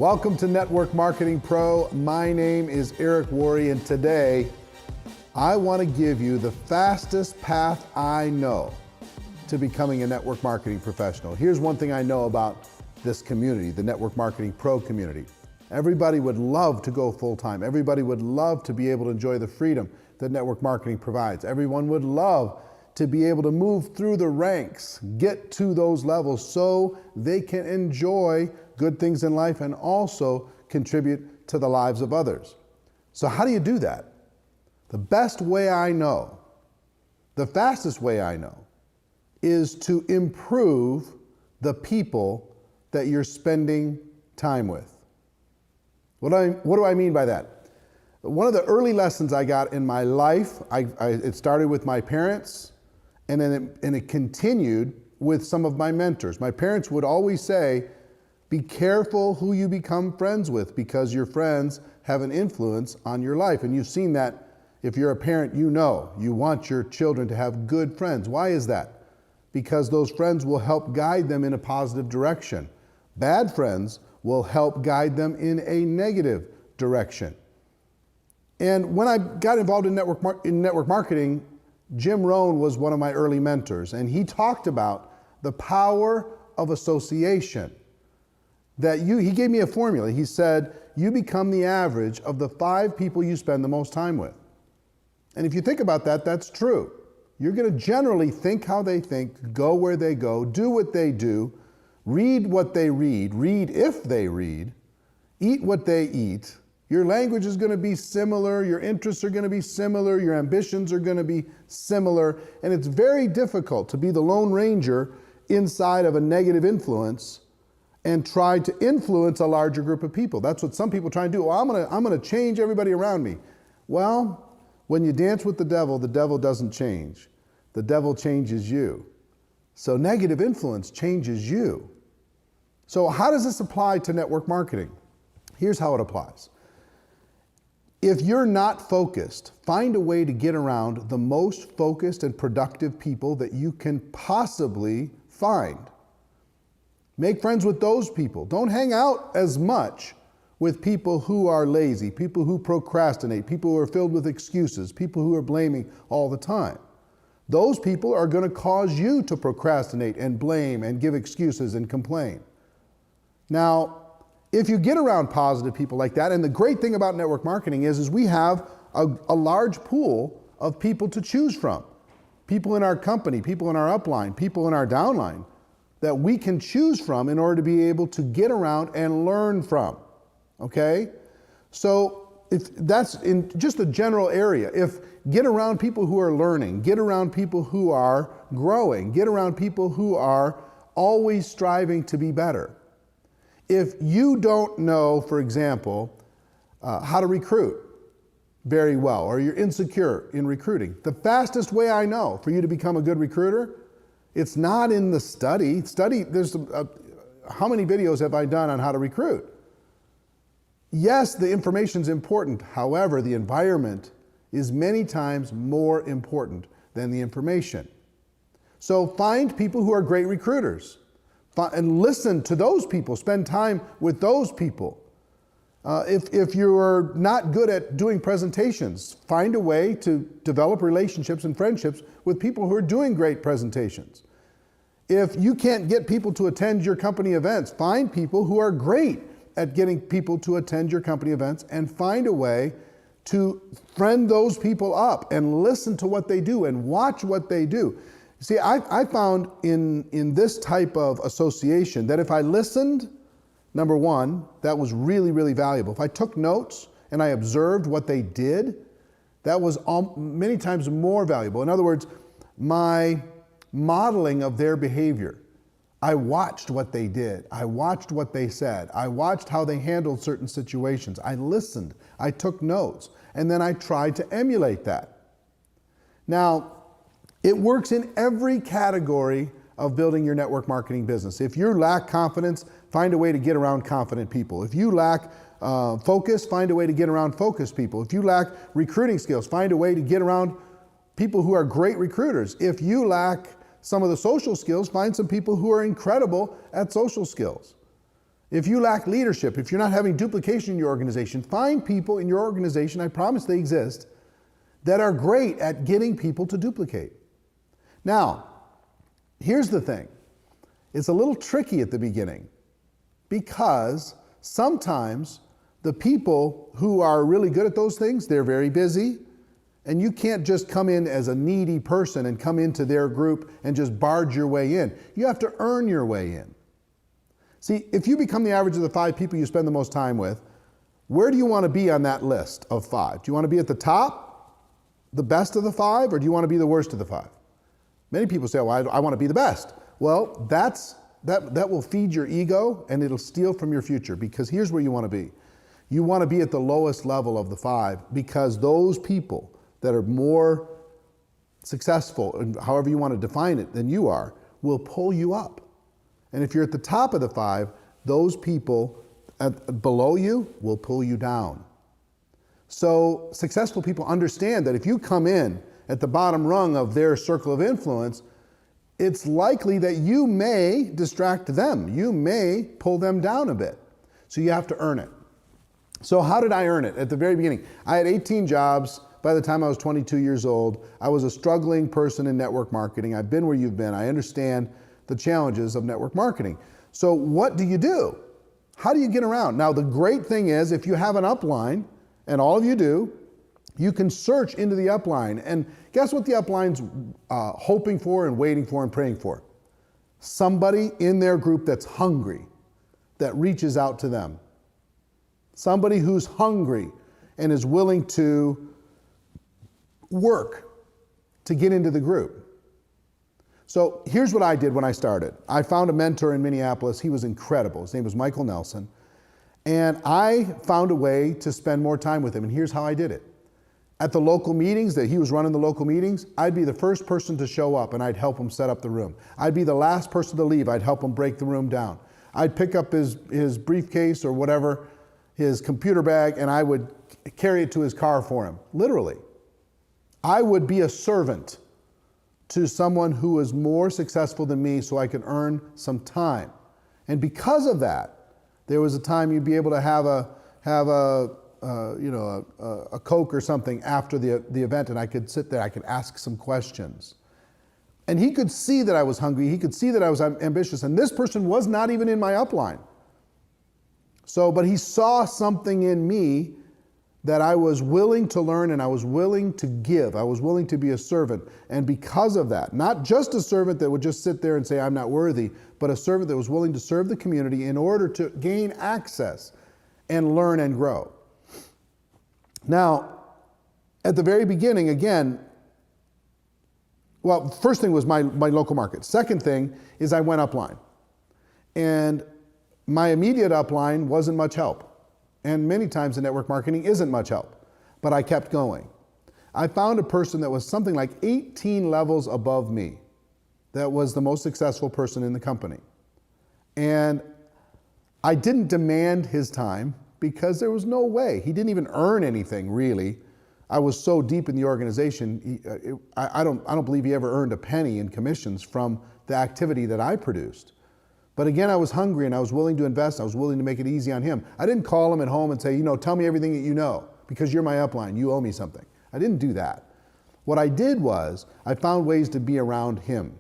Welcome to Network Marketing Pro. My name is Eric Worre, and today I want to give you the fastest path I know to becoming a network marketing professional. Here's one thing I know about this community, the Network Marketing Pro community. Everybody would love to go full-time. Everybody would love to be able to enjoy the freedom that network marketing provides. Everyone would love to be able to move through the ranks, get to those levels so they can enjoy good things in life and also contribute to the lives of others. So how do you do that? The best way I know, the fastest way I know, is to improve the people that you're spending time with. What do I mean by that? One of the early lessons I got in my life, it started with my parents, and then it continued with some of my mentors. My parents would always say, be careful who you become friends with, because your friends have an influence on your life. And you've seen that. If you're a parent, you know you want your children to have good friends. Why is that? Because those friends will help guide them in a positive direction. Bad friends will help guide them in a negative direction. And when I got involved in network marketing, Jim Rohn was one of my early mentors, and he talked about the power of association. He gave me a formula. He said, you become the average of the 5 people you spend the most time with. And if you think about that, that's true. You're going to generally think how they think, go where they go, do what they do, read what they read if they read, eat what they eat. Your language is going to be similar, your interests are going to be similar, your ambitions are going to be similar, and it's very difficult to be the Lone Ranger inside of a negative influence and try to influence a larger group of people. That's what some people try to do. Well, I'm going to change everybody around me. Well, when you dance with the devil doesn't change. The devil changes you. So negative influence changes you. So how does this apply to network marketing? Here's how it applies. If you're not focused, find a way to get around the most focused and productive people that you can possibly find. Make friends with those people. Don't hang out as much with people who are lazy, people who procrastinate, people who are filled with excuses, people who are blaming all the time. Those people are going to cause you to procrastinate and blame and give excuses and complain. Now, if you get around positive people like that, and the great thing about network marketing is we have a large pool of people to choose from. People in our company, people in our upline, people in our downline that we can choose from in order to be able to get around and learn from, okay? So if that's in just a general area, if get around people who are learning, get around people who are growing, get around people who are always striving to be better. If you don't know, for example, how to recruit very well, or you're insecure in recruiting, the fastest way I know for you to become a good recruiter, it's not in the study. How many videos have I done on how to recruit? Yes, the information's important. However, the environment is many times more important than the information. So find people who are great recruiters and listen to those people. Spend time with those people. If you're not good at doing presentations, find a way to develop relationships and friendships with people who are doing great presentations. If you can't get people to attend your company events, find people who are great at getting people to attend your company events, and find a way to friend those people up and listen to what they do and watch what they do. See, I found in this type of association that if I listened, number one, that was really, really valuable. If I took notes and I observed what they did, that was many times more valuable. In other words, my modeling of their behavior, I watched what they did. I watched what they said. I watched how they handled certain situations. I listened. I took notes. And then I tried to emulate that. Now, it works in every category of building your network marketing business. If you lack confidence, find a way to get around confident people. If you lack focus, find a way to get around focused people. If you lack recruiting skills, find a way to get around people who are great recruiters. If you lack some of the social skills, find some people who are incredible at social skills. If you lack leadership, if you're not having duplication in your organization, find people in your organization, I promise they exist, that are great at getting people to duplicate. Now, here's the thing. It's a little tricky at the beginning because sometimes the people who are really good at those things, they're very busy, and you can't just come in as a needy person and come into their group and just barge your way in. You have to earn your way in. See, if you become the average of the 5 people you spend the most time with, where do you want to be on that list of 5? Do you want to be at the top, the best of the 5, or do you want to be the worst of the 5? Many people say, well, I want to be the best. Well, that will feed your ego and it'll steal from your future, because here's where you want to be. You want to be at the lowest level of the 5, because those people that are more successful, and however you want to define it, than you are, will pull you up. And if you're at the top of the 5, those people below you will pull you down. So successful people understand that if you come in at the bottom rung of their circle of influence, it's likely that you may distract them. You may pull them down a bit. So you have to earn it. So how did I earn it? At the very beginning, I had 18 jobs. By the time I was 22 years old, I was a struggling person in network marketing. I've been where you've been. I understand the challenges of network marketing. So what do you do? How do you get around? Now, the great thing is, if you have an upline, and all of you do, you can search into the upline. And guess what the upline's hoping for and waiting for and praying for? Somebody in their group that's hungry, that reaches out to them. Somebody who's hungry and is willing to work to get into the group. So here's what I did when I started. I found a mentor in Minneapolis. He was incredible. His name was Michael Nelson. And I found a way to spend more time with him. And here's how I did it. At the local meetings, that he was running the local meetings, I'd be the first person to show up and I'd help him set up the room. I'd be the last person to leave. I'd help him break the room down. I'd pick up his briefcase or whatever, his computer bag, and I would carry it to his car for him, literally. I would be a servant to someone who was more successful than me so I could earn some time. And because of that, there was a time you'd be able to have a Coke or something after the event, and I could sit there, I could ask some questions. And he could see that I was hungry, he could see that I was ambitious, and this person was not even in my upline. But he saw something in me that I was willing to learn and I was willing to give. I was willing to be a servant. And because of that, not just a servant that would just sit there and say, I'm not worthy, but a servant that was willing to serve the community in order to gain access and learn and grow. Now, at the very beginning, again, well, first thing was my local market. Second thing is I went upline. And my immediate upline wasn't much help. And many times in network marketing isn't much help, but I kept going. I found a person that was something like 18 levels above me that was the most successful person in the company. And I didn't demand his time because there was no way. He didn't even earn anything, really. I was so deep in the organization, I don't believe he ever earned a penny in commissions from the activity that I produced. But again, I was hungry and I was willing to invest. I was willing to make it easy on him. I didn't call him at home and say, tell me everything that you know because you're my upline. You owe me something. I didn't do that. What I did was I found ways to be around him.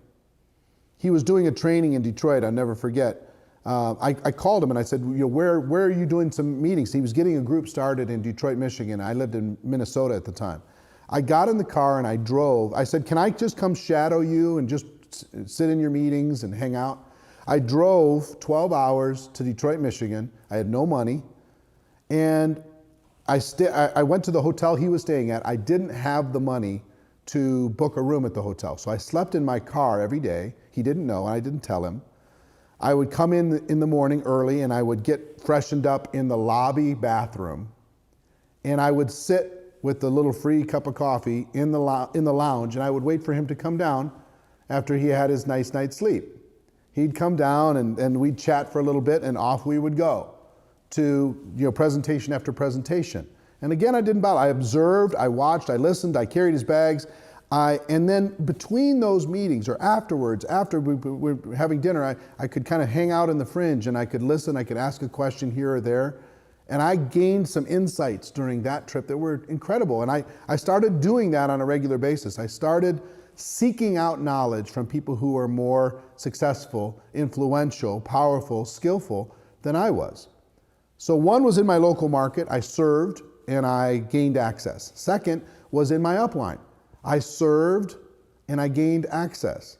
He was doing a training in Detroit. I'll never forget. I called him and I said, where are you doing some meetings? He was getting a group started in Detroit, Michigan. I lived in Minnesota at the time. I got in the car and I drove. I said, can I just come shadow you and just sit in your meetings and hang out? I drove 12 hours to Detroit, Michigan. I had no money. And I went to the hotel he was staying at. I didn't have the money to book a room at the hotel. So I slept in my car every day. He didn't know, and I didn't tell him. I would come in the morning early, and I would get freshened up in the lobby bathroom. And I would sit with the little free cup of coffee in the lounge, and I would wait for him to come down after he had his nice night's sleep. He'd come down and we'd chat for a little bit and off we would go to presentation after presentation. And again, I didn't bother. I observed, I watched, I listened, I carried his bags. And then between those meetings or afterwards, after we were having dinner, I could kind of hang out in the fringe and I could listen, I could ask a question here or there. And I gained some insights during that trip that were incredible. And I started doing that on a regular basis. I started seeking out knowledge from people who are more successful, influential, powerful, skillful than I was. So one was in my local market, I served and I gained access. Second was in my upline. I served and I gained access.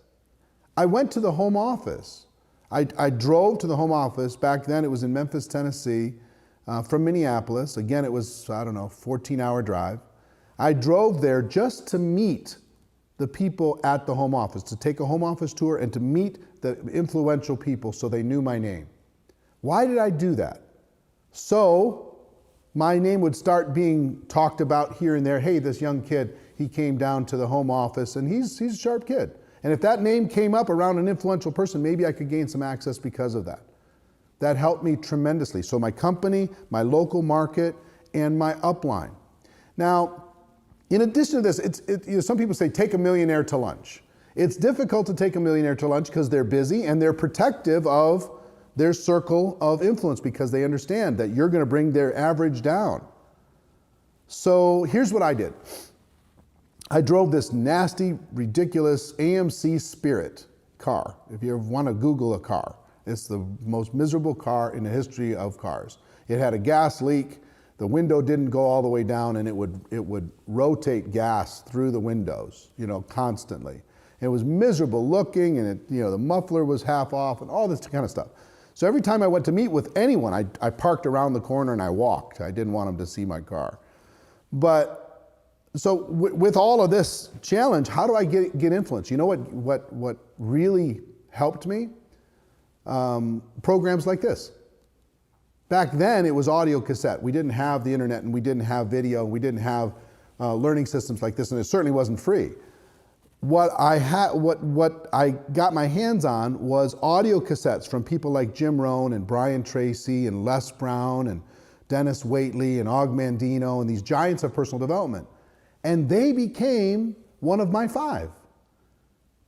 I went to the home office. I drove to the home office. Back then it was in Memphis, Tennessee, from Minneapolis. Again, it was, 14-hour drive. I drove there just to meet the people at the home office, to take a home office tour and to meet the influential people so they knew my name. Why did I do that? So my name would start being talked about here and there. Hey, this young kid, he came down to the home office and he's a sharp kid. And if that name came up around an influential person, maybe I could gain some access because of that. That helped me tremendously. So my company, my local market, and my upline. Now, in addition to this, some people say take a millionaire to lunch. It's difficult to take a millionaire to lunch because they're busy and they're protective of their circle of influence because they understand that you're going to bring their average down. So here's what I did. I drove this nasty, ridiculous AMC Spirit car. If you ever want to Google a car, it's the most miserable car in the history of cars. It had a gas leak. The window didn't go all the way down, and it would rotate gas through the windows, constantly. It was miserable looking, and the muffler was half off, and all this kind of stuff. So every time I went to meet with anyone, I parked around the corner and I walked. I didn't want them to see my car. But so with all of this challenge, how do I get influence? You know what really helped me? Programs like this. Back then, it was audio cassette. We didn't have the internet, and we didn't have video, and we didn't have learning systems like this, and it certainly wasn't free. What I got my hands on was audio cassettes from people like Jim Rohn and Brian Tracy and Les Brown and Dennis Waitley and Og Mandino and these giants of personal development. And they became one of my 5.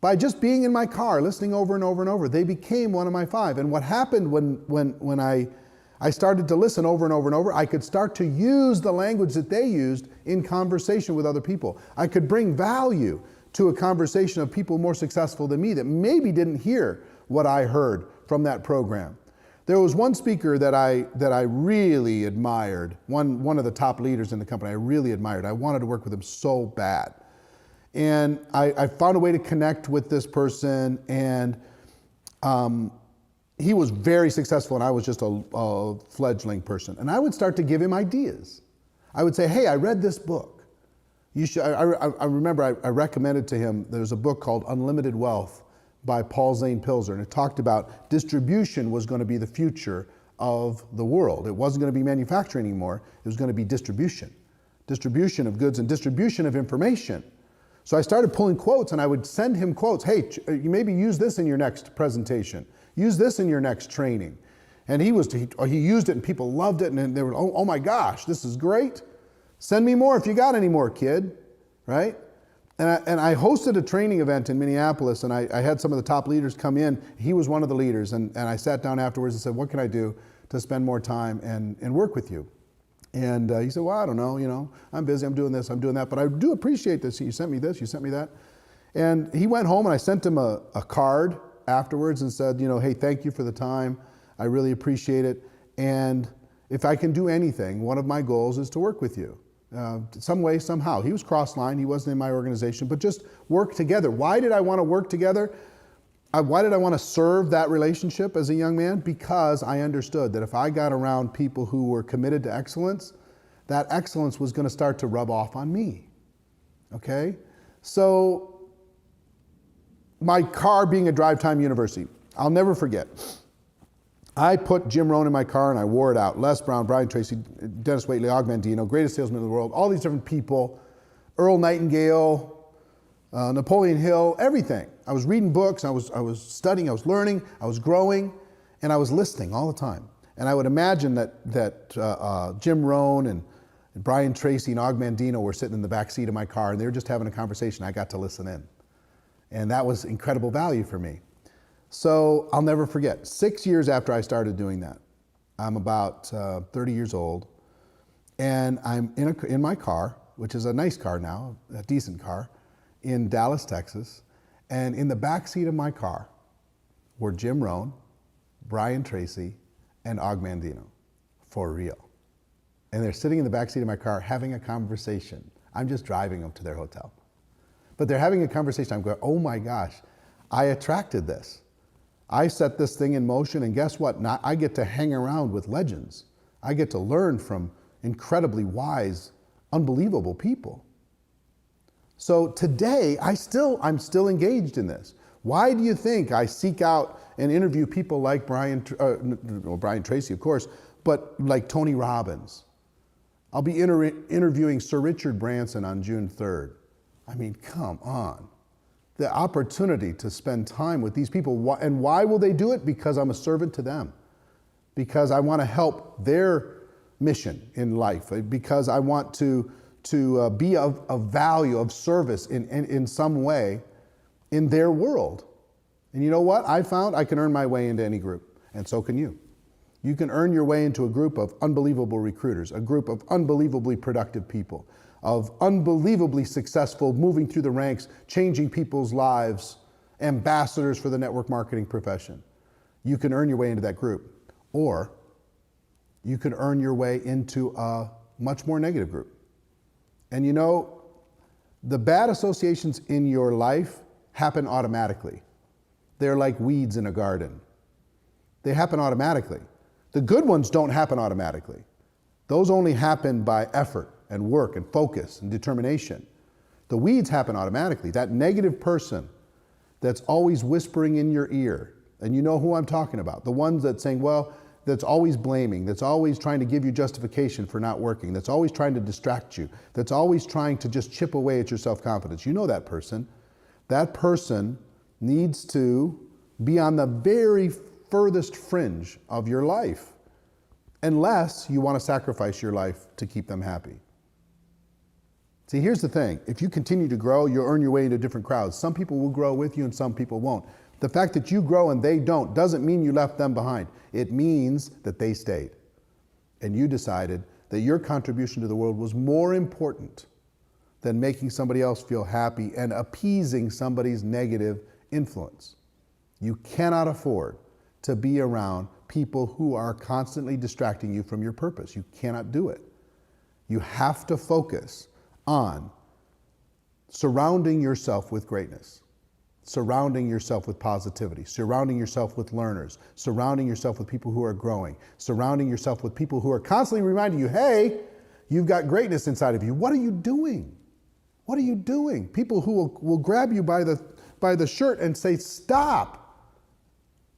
By just being in my car, listening over and over and over, they became one of my 5. And what happened when I started to listen over and over and over, I could start to use the language that they used in conversation with other people. I could bring value to a conversation of people more successful than me that maybe didn't hear what I heard from that program. There was one speaker that I really admired, one of the top leaders in the company I really admired. I wanted to work with him so bad. And I found a way to connect with this person, and he was very successful, and I was just a fledgling person. And I would start to give him ideas. I would say, hey, I read this book. You should. I remember I recommended to him, there's a book called Unlimited Wealth by Paul Zane Pilzer, and it talked about distribution was going to be the future of the world. It wasn't going to be manufacturing anymore. It was going to be distribution of goods and distribution of information. So I started pulling quotes, and I would send him quotes. Hey, you maybe use this in your next presentation. Use this in your next training. And he used it, and people loved it, and they were, oh my gosh, this is great. Send me more if you got any more, kid, right? And I hosted a training event in Minneapolis, and I had some of the top leaders come in. He was one of the leaders, and I sat down afterwards and said, what can I do to spend more time and work with you? And he said, well, I don't know, I'm busy, I'm doing this, I'm doing that, but I do appreciate this. You sent me this, you sent me that. And he went home, and I sent him a card afterwards and said, hey, thank you for the time. I really appreciate it. And if I can do anything, one of my goals is to work with you. Some way, somehow. He was cross-line, he wasn't in my organization, but just work together. Why did I want to work together? Why did I want to serve that relationship as a young man? Because I understood that if I got around people who were committed to excellence, that excellence was going to start to rub off on me. Okay? So, my car being a drive time university, I'll never forget. I put Jim Rohn in my car and I wore it out. Les Brown, Brian Tracy, Dennis Waitley, Og Mandino, greatest salesman in the world, all these different people, Earl Nightingale, Napoleon Hill, everything. I was reading books, I was studying, I was learning, I was growing, and I was listening all the time. And I would imagine that Jim Rohn and And Brian Tracy and Og Mandino were sitting in the back seat of my car, and they were just having a conversation. I got to listen in. And that was incredible value for me. So I'll never forget, 6 years after I started doing that, I'm about 30 years old, and I'm in my car, which is a nice car now, a decent car, in Dallas, Texas. And in the back seat of my car were Jim Rohn, Brian Tracy, and Og Mandino, for real. And they're sitting in the back seat of my car having a conversation. I'm just driving them to their hotel. But they're having a conversation. I'm going, oh my gosh, I attracted this. I set this thing in motion, and guess what? Now I get to hang around with legends. I get to learn from incredibly wise, unbelievable people. So today, I'm still engaged in this. Why do you think I seek out and interview people like Brian Tracy, of course, but like Tony Robbins? I'll be interviewing Sir Richard Branson on June 3rd. I mean, come on. The opportunity to spend time with these people. And why will they do it? Because I'm a servant to them. Because I want to help their mission in life. Because I want to be of value, of service in some way in their world. And you know what? I found I can earn my way into any group, and so can you. You can earn your way into a group of unbelievable recruiters, a group of unbelievably productive people, of unbelievably successful, moving through the ranks, changing people's lives, ambassadors for the network marketing profession. You can earn your way into that group, or you can earn your way into a much more negative group. And you know, the bad associations in your life happen automatically. They're like weeds in a garden. They happen automatically. The good ones don't happen automatically. Those only happen by effort and work and focus and determination. The weeds happen automatically. That negative person that's always whispering in your ear, and you know who I'm talking about, the ones that saying, well, that's always blaming, that's always trying to give you justification for not working, that's always trying to distract you, that's always trying to just chip away at your self-confidence. You know that person. That person needs to be on the very furthest fringe of your life, unless you want to sacrifice your life to keep them happy. See, here's the thing. If you continue to grow, you'll earn your way into different crowds. Some people will grow with you and some people won't. The fact that you grow and they don't doesn't mean you left them behind. It means that they stayed. And you decided that your contribution to the world was more important than making somebody else feel happy and appeasing somebody's negative influence. You cannot afford to be around people who are constantly distracting you from your purpose. You cannot do it. You have to focus on surrounding yourself with greatness, surrounding yourself with positivity, surrounding yourself with learners, surrounding yourself with people who are growing, surrounding yourself with people who are constantly reminding you, hey, you've got greatness inside of you. What are you doing? What are you doing? People who will grab you by the shirt and say, stop.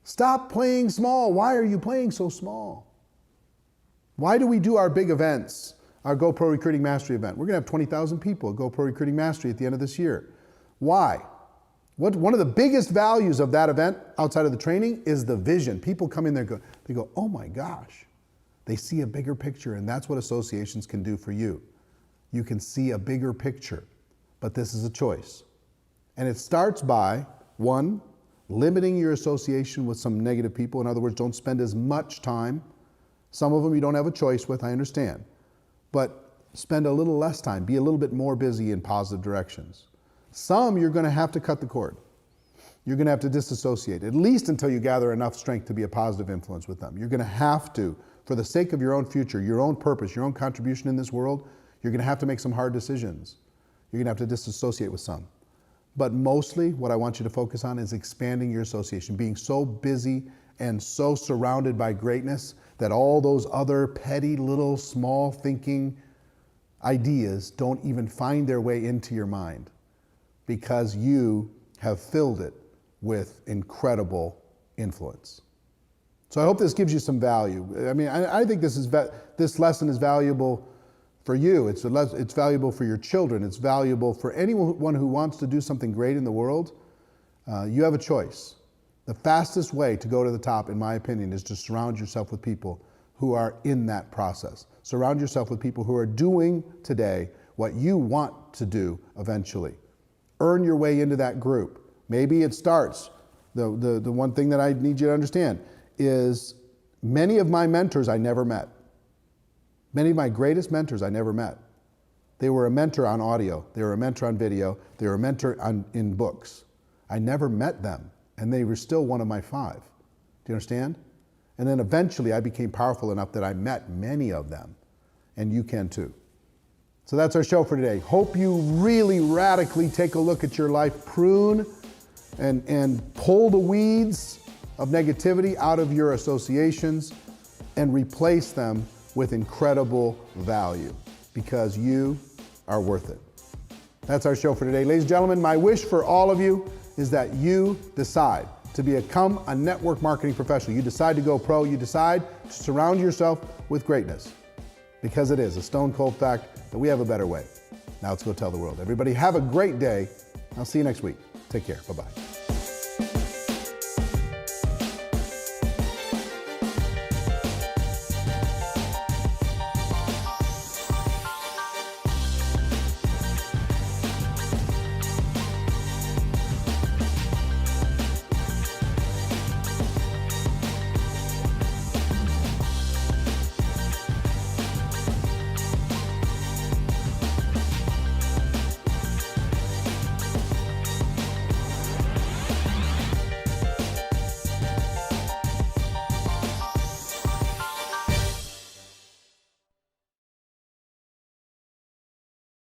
Stop playing small. Why are you playing so small? Why do we do our big events, our GoPro Recruiting Mastery event? We're going to have 20,000 people at GoPro Recruiting Mastery at the end of this year. Why? One of the biggest values of that event outside of the training is the vision. People come in there, they go, oh my gosh. They see a bigger picture, and that's what associations can do for you. You can see a bigger picture, but this is a choice. And it starts by, one, limiting your association with some negative people. In other words, don't spend as much time. Some of them you don't have a choice with, I understand. But spend a little less time. Be a little bit more busy in positive directions. Some you're going to have to cut the cord. You're going to have to disassociate, at least until you gather enough strength to be a positive influence with them. You're going to have to, for the sake of your own future, your own purpose, your own contribution in this world, you're going to have to make some hard decisions. You're going to have to disassociate with some. But mostly what I want you to focus on is expanding your association, being so busy and so surrounded by greatness that all those other petty little small thinking ideas don't even find their way into your mind, because you have filled it with incredible influence. So I hope this gives you some value. I mean, I think this lesson is valuable for you. It's valuable for your children. It's valuable for anyone who wants to do something great in the world. You have a choice. The fastest way to go to the top, in my opinion, is to surround yourself with people who are in that process. Surround yourself with people who are doing today what you want to do eventually. Earn your way into that group. Maybe it starts, the one thing that I need you to understand is many of my mentors I never met. Many of my greatest mentors I never met. They were a mentor on audio, they were a mentor on video, they were a mentor in books. I never met them, and they were still one of my 5. Do you understand? And then eventually I became powerful enough that I met many of them, and you can too. So that's our show for today. Hope you really radically take a look at your life, prune and pull the weeds of negativity out of your associations and replace them with incredible value, because you are worth it. That's our show for today. Ladies and gentlemen, my wish for all of you is that you decide to become a network marketing professional. You decide to go pro. You decide to surround yourself with greatness, because it is a stone cold fact that we have a better way. Now let's go tell the world. Everybody have a great day. I'll see you next week. Take care. Bye-bye.